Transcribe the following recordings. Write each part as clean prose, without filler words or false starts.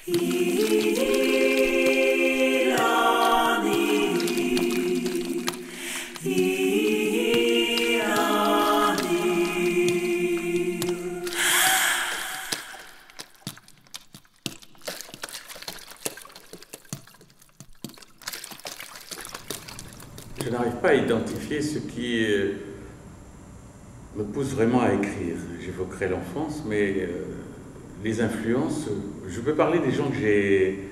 Je n'arrive pas à identifier ce qui me pousse vraiment à écrire. J'évoquerai l'enfance, mais les influences, je peux parler des gens que j'ai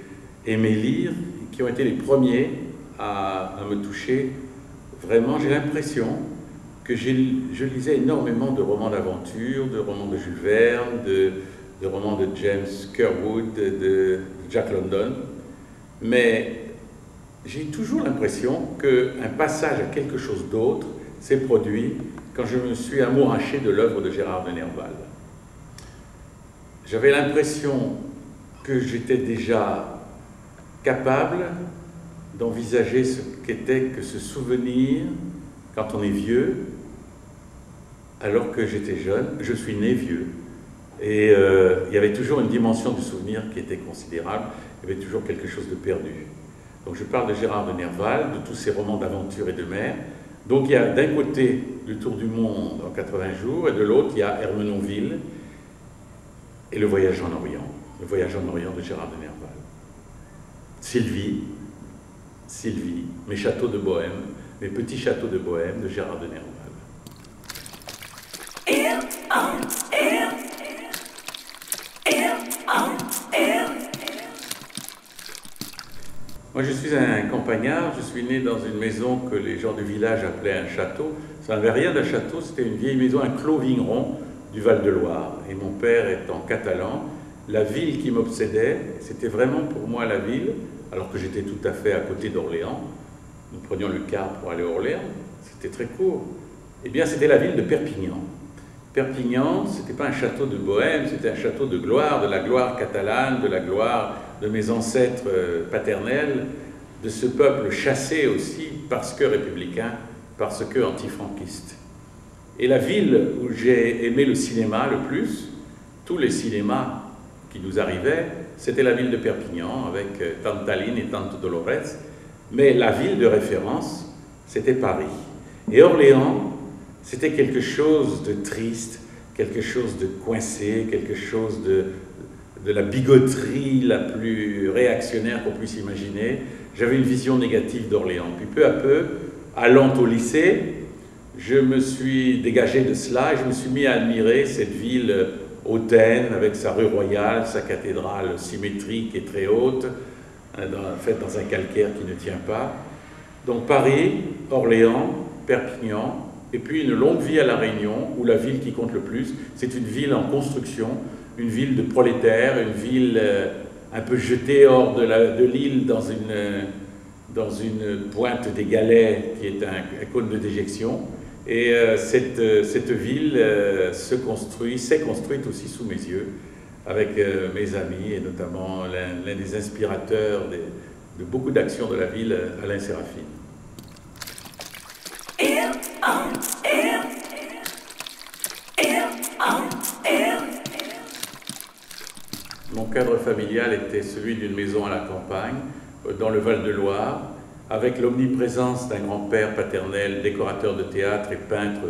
aimé lire, qui ont été les premiers à me toucher. Vraiment, j'ai l'impression que je lisais énormément de romans d'aventure, de romans de Jules Verne, de romans de James Curwood, de Jack London, mais j'ai toujours l'impression qu'un passage à quelque chose d'autre s'est produit quand je me suis amouraché de l'œuvre de Gérard de Nerval. J'avais l'impression que j'étais déjà capable d'envisager ce qu'était que ce souvenir quand on est vieux, alors que j'étais jeune. Je suis né vieux. Et il y avait toujours une dimension du souvenir qui était considérable, il y avait toujours quelque chose de perdu. Donc je parle de Gérard de Nerval, de tous ses romans d'aventure et de mer. Donc il y a d'un côté Le Tour du Monde en 80 jours, et de l'autre il y a Ermenonville et Le Voyage en Orient. Le Voyage en Orient de Gérard de Nerval. Sylvie, Mes châteaux de Bohème, Mes petits châteaux de Bohème de Gérard de Nerval. Moi, je suis un campagnard, je suis né dans une maison que les gens du village appelaient un château. Ça n'avait rien d'un château, c'était une vieille maison, un clos vigneron du Val-de-Loire. Et mon père étant catalan, la ville qui m'obsédait, c'était vraiment pour moi la ville, alors que j'étais tout à fait à côté d'Orléans. Nous prenions le car pour aller à Orléans, c'était très court. Eh bien, c'était la ville de Perpignan. Perpignan, ce n'était pas un château de Bohème, c'était un château de gloire, de la gloire catalane, de la gloire de mes ancêtres paternels, de ce peuple chassé aussi parce que républicain, parce que antifranquiste. Et la ville où j'ai aimé le cinéma le plus, tous les cinémas qui nous arrivaient, c'était la ville de Perpignan avec Tante Taline et Tante Dolores, mais la ville de référence, c'était Paris. Et Orléans, c'était quelque chose de triste, quelque chose de coincé, quelque chose de la bigoterie la plus réactionnaire qu'on puisse imaginer. J'avais une vision négative d'Orléans. Puis peu à peu, allant au lycée, je me suis dégagé de cela et je me suis mis à admirer cette ville hautaine avec sa rue Royale, sa cathédrale symétrique et très haute, faite dans un calcaire qui ne tient pas. Donc Paris, Orléans, Perpignan, et puis une longue vie à La Réunion, où la ville qui compte le plus, c'est une ville en construction, une ville de prolétaires, une ville un peu jetée hors de l'île dans une pointe des galets qui est un cône de déjection. Et cette ville s'est construite aussi sous mes yeux, avec mes amis, et notamment l'un des inspirateurs de beaucoup d'actions de la ville, Alain Séraphine. Mon cadre familial était celui d'une maison à la campagne, dans le Val-de-Loire, avec l'omniprésence d'un grand-père paternel, décorateur de théâtre et peintre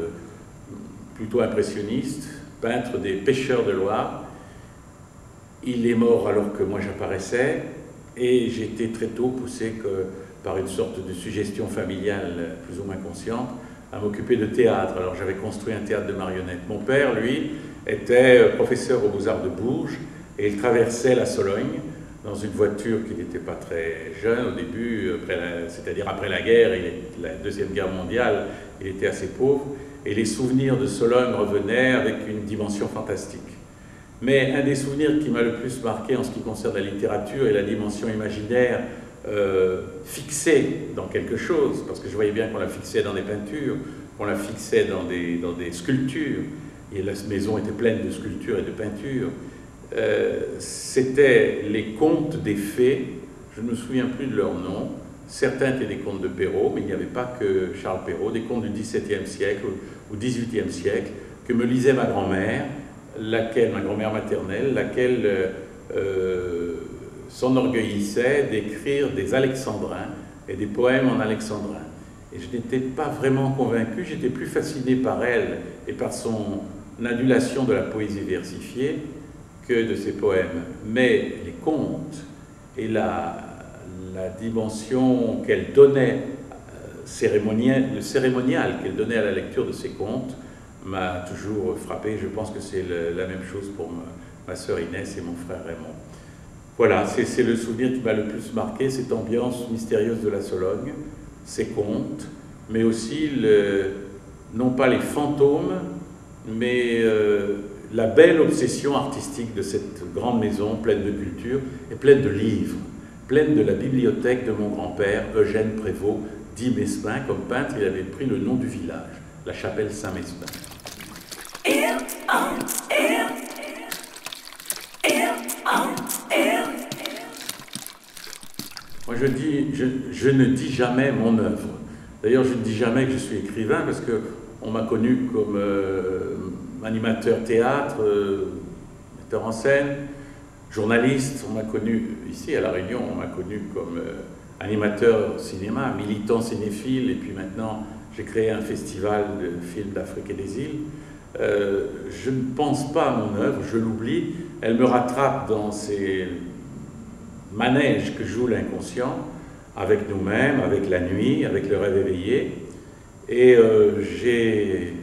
plutôt impressionniste, peintre des pêcheurs de Loire. Il est mort alors que moi j'apparaissais, et j'ai été très tôt poussé par une sorte de suggestion familiale plus ou moins consciente à m'occuper de théâtre. Alors j'avais construit un théâtre de marionnettes. Mon père, lui, était professeur aux Beaux-Arts de Bourges, et il traversait la Sologne dans une voiture qui n'était pas très jeune au début, c'est-à-dire après la guerre et la Deuxième Guerre mondiale, il était assez pauvre, et les souvenirs de Sologne revenaient avec une dimension fantastique. Mais un des souvenirs qui m'a le plus marqué en ce qui concerne la littérature est la dimension imaginaire fixée dans quelque chose, parce que je voyais bien qu'on la fixait dans des peintures, qu'on la fixait dans des sculptures, et la maison était pleine de sculptures et de peintures. C'était les contes des fées, je ne me souviens plus de leur nom, certains étaient des contes de Perrault, mais il n'y avait pas que Charles Perrault, des contes du XVIIe siècle ou XVIIIe siècle, que me lisait ma grand-mère, ma grand-mère maternelle, laquelle s'enorgueillissait d'écrire des alexandrins et des poèmes en alexandrin. Et je n'étais pas vraiment convaincu, j'étais plus fasciné par elle et par son adulation de la poésie versifiée que de ses poèmes. Mais les contes et la dimension qu'elle donnait, le cérémonial qu'elle donnait à la lecture de ses contes, m'a toujours frappé. Je pense que c'est la même chose pour ma sœur Inès et mon frère Raymond. Voilà, c'est le souvenir qui m'a le plus marqué, cette ambiance mystérieuse de la Sologne, ses contes, mais aussi, non pas les fantômes, mais la belle obsession artistique de cette grande maison pleine de culture et pleine de livres, pleine de la bibliothèque de mon grand-père, Eugène Prévost, dit Mespin. Comme peintre, il avait pris le nom du village, la chapelle Saint-Mespin. Moi, je ne dis jamais mon œuvre. D'ailleurs, je ne dis jamais que je suis écrivain parce qu'on m'a connu comme animateur théâtre, metteur en scène, journaliste. On m'a connu, ici à La Réunion, on m'a connu comme animateur cinéma, militant cinéphile, et puis maintenant, j'ai créé un festival de films d'Afrique et des îles. Je ne pense pas à mon œuvre, je l'oublie. Elle me rattrape dans ces manèges que joue l'inconscient, avec nous-mêmes, avec la nuit, avec le rêve éveillé. Et j'ai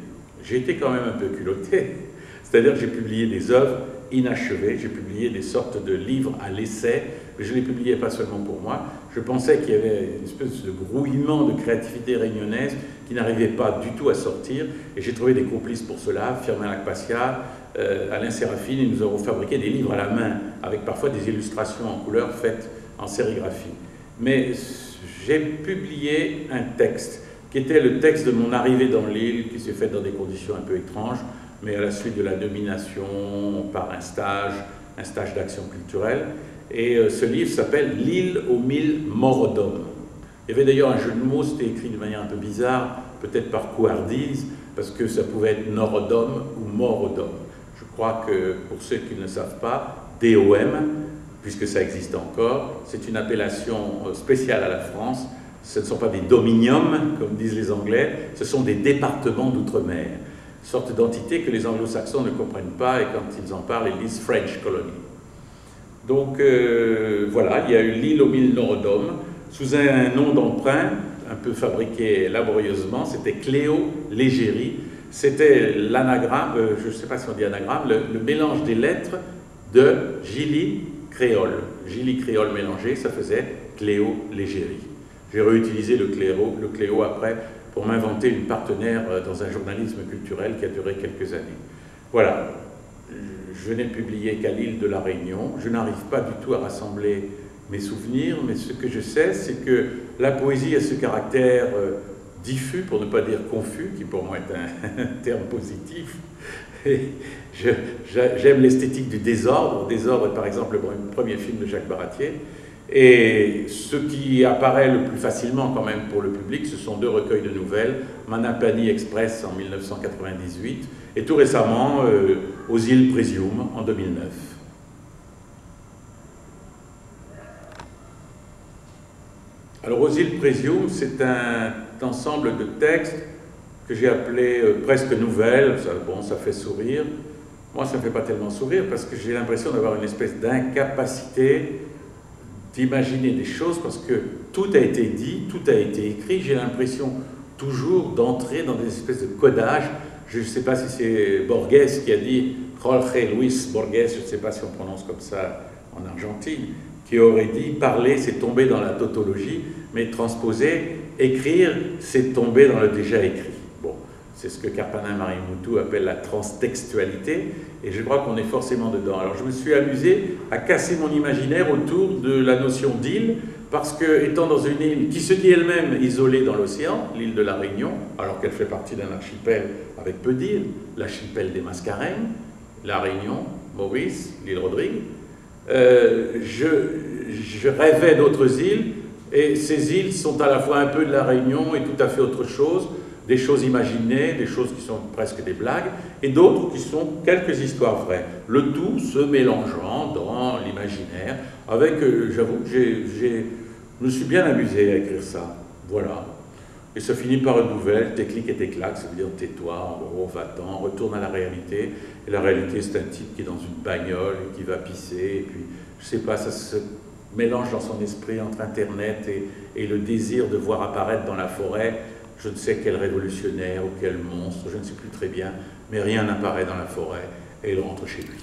été quand même un peu culotté. C'est-à-dire que j'ai publié des œuvres inachevées, j'ai publié des sortes de livres à l'essai, mais je ne les publiais pas seulement pour moi. Je pensais qu'il y avait une espèce de grouillement de créativité réunionnaise qui n'arrivait pas du tout à sortir, et j'ai trouvé des complices pour cela, Firmin Lacpacia, Alain Séraphine, et nous avons fabriqué des livres à la main, avec parfois des illustrations en couleur faites en sérigraphie. Mais j'ai publié un texte, qui était le texte de mon arrivée dans l'île, qui s'est fait dans des conditions un peu étranges, mais à la suite de la nomination par un stage d'action culturelle. Et ce livre s'appelle « L'île aux 1000 morts d'hommes ». Il y avait d'ailleurs un jeu de mots, c'était écrit de manière un peu bizarre, peut-être par couardise, parce que ça pouvait être Norodom ou Morodom. Je crois que, pour ceux qui ne savent pas, DOM, puisque ça existe encore, c'est une appellation spéciale à la France. Ce ne sont pas des dominiums, comme disent les Anglais, ce sont des départements d'outre-mer, sorte d'entité que les anglo-saxons ne comprennent pas, et quand ils en parlent, ils disent French Colony. Donc voilà, il y a eu l'île aux 1000 Norodom, sous un nom d'emprunt, un peu fabriqué laborieusement, c'était Cléo Légérie. C'était l'anagramme, je ne sais pas si on dit anagramme, le mélange des lettres de Gilly créole. Gilly créole mélangé, ça faisait Cléo Légérie. J'ai réutilisé le Cléo après pour m'inventer une partenaire dans un journalisme culturel qui a duré quelques années. Voilà, je n'ai publié qu'à l'île de la Réunion. Je n'arrive pas du tout à rassembler mes souvenirs, mais ce que je sais, c'est que la poésie a ce caractère diffus, pour ne pas dire confus, qui pour moi est un terme positif. J'aime l'esthétique du désordre. Désordre est par exemple le premier film de Jacques Baratier. Et ce qui apparaît le plus facilement quand même pour le public, ce sont deux recueils de nouvelles, Manapani Express en 1998 et tout récemment Aux îles Présium en 2009. Alors Aux îles Présium, c'est un ensemble de textes que j'ai appelé presque nouvelles. Ça fait sourire. Moi, ça ne me fait pas tellement sourire parce que j'ai l'impression d'avoir une espèce d'incapacité d'imaginer des choses parce que tout a été dit, tout a été écrit. J'ai l'impression toujours d'entrer dans des espèces de codages. Je ne sais pas si c'est Borges qui a dit, Jorge Luis Borges, je ne sais pas si on prononce comme ça en Argentine, qui aurait dit, parler c'est tomber dans la tautologie, mais transposer, écrire c'est tomber dans le déjà écrit. Bon, c'est ce que Karpanin Marimoutou appelle la transtextualité, et je crois qu'on est forcément dedans. Alors je me suis amusé à casser mon imaginaire autour de la notion d'île, parce que, étant dans une île qui se dit elle-même isolée dans l'océan, l'île de la Réunion, alors qu'elle fait partie d'un archipel avec peu d'îles, l'archipel des Mascareignes, la Réunion, Maurice, l'île Rodrigue, je rêvais d'autres îles, et ces îles sont à la fois un peu de la Réunion et tout à fait autre chose. des choses imaginées, des choses qui sont presque des blagues, et d'autres qui sont quelques histoires vraies. Le tout se mélangeant dans l'imaginaire, avec, j'avoue que je me suis bien amusé à écrire ça. Voilà. Et ça finit par une nouvelle, tes clics et tes claques, ça veut dire tais-toi, en gros, va-t'en, retourne à la réalité. Et la réalité, c'est un type qui est dans une bagnole, et qui va pisser, et puis, je sais pas, ça se mélange dans son esprit entre Internet et le désir de voir apparaître dans la forêt, je ne sais quel révolutionnaire ou quel monstre, je ne sais plus très bien, mais rien n'apparaît dans la forêt, et il rentre chez lui.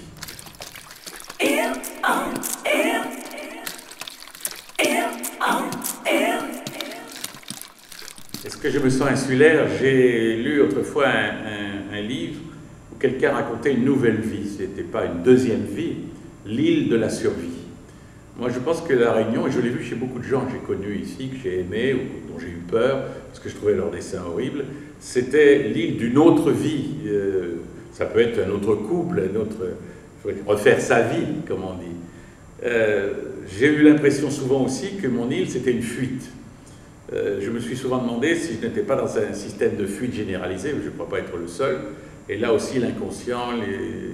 Est-ce que je me sens insulaire? J'ai lu autrefois un livre où quelqu'un racontait une nouvelle vie, ce n'était pas une deuxième vie, l'île de la survie. Moi je pense que la Réunion, et je l'ai vu chez beaucoup de gens que j'ai connus ici, que j'ai aimés ou dont j'ai eu peur, parce que je trouvais leurs dessins horribles, c'était l'île d'une autre vie. Ça peut être un autre couple, refaire sa vie, comme on dit. J'ai eu l'impression souvent aussi que mon île c'était une fuite. Je me suis souvent demandé si je n'étais pas dans un système de fuite généralisé, mais je ne crois pas être le seul. Et là aussi, l'inconscient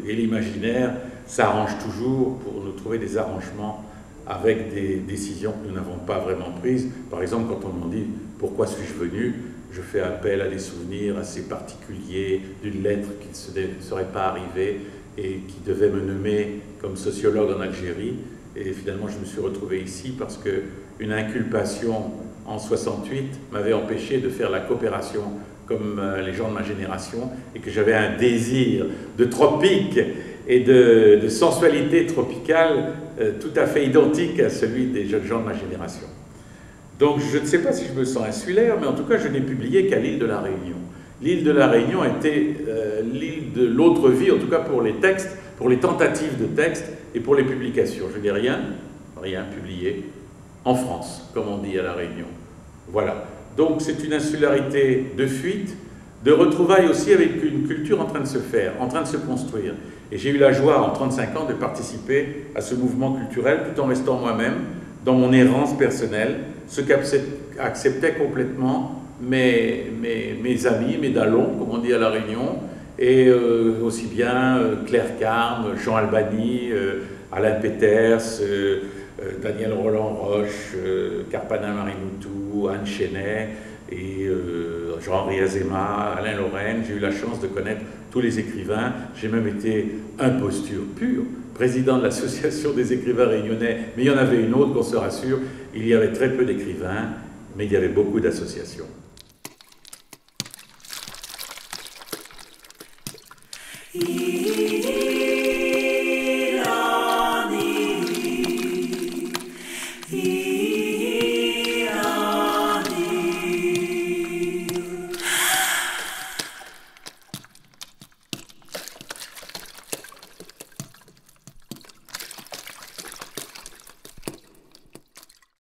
et l'imaginaire s'arrangent toujours pour nous trouver des arrangements avec des décisions que nous n'avons pas vraiment prises. Par exemple, quand on me dit « Pourquoi suis-je venu ?», je fais appel à des souvenirs assez particuliers d'une lettre qui ne serait pas arrivée et qui devait me nommer comme sociologue en Algérie. Et finalement, je me suis retrouvé ici parce qu'une inculpation en 68 m'avait empêché de faire la coopération comme les gens de ma génération, et que j'avais un désir de tropique et de sensualité tropicale tout à fait identique à celui des jeunes gens de ma génération. Donc je ne sais pas si je me sens insulaire, mais en tout cas je n'ai publié qu'à l'île de la Réunion. L'île de la Réunion était l'île de l'autre vie, en tout cas pour les textes, pour les tentatives de textes et pour les publications. Je n'ai rien publié en France, comme on dit à la Réunion. Voilà. Donc c'est une insularité de fuite, de retrouvailles aussi avec une culture en train de se faire, en train de se construire. Et j'ai eu la joie en 35 ans de participer à ce mouvement culturel tout en restant moi-même dans mon errance personnelle, ce qu'acceptaient complètement mes amis, mes dalons, comme on dit à la Réunion, et aussi bien Claire Carme, Jean Albany, Alain Peters, Daniel Roland-Roche, Carpana Marimoutou, Anne Chenet et Jean-Henri Azéma, Alain Lorraine. J'ai eu la chance de connaître tous les écrivains. J'ai même été imposture pure, président de l'association des écrivains réunionnais, mais il y en avait une autre, qu'on se rassure. Il y avait très peu d'écrivains, mais il y avait beaucoup d'associations. Yeah.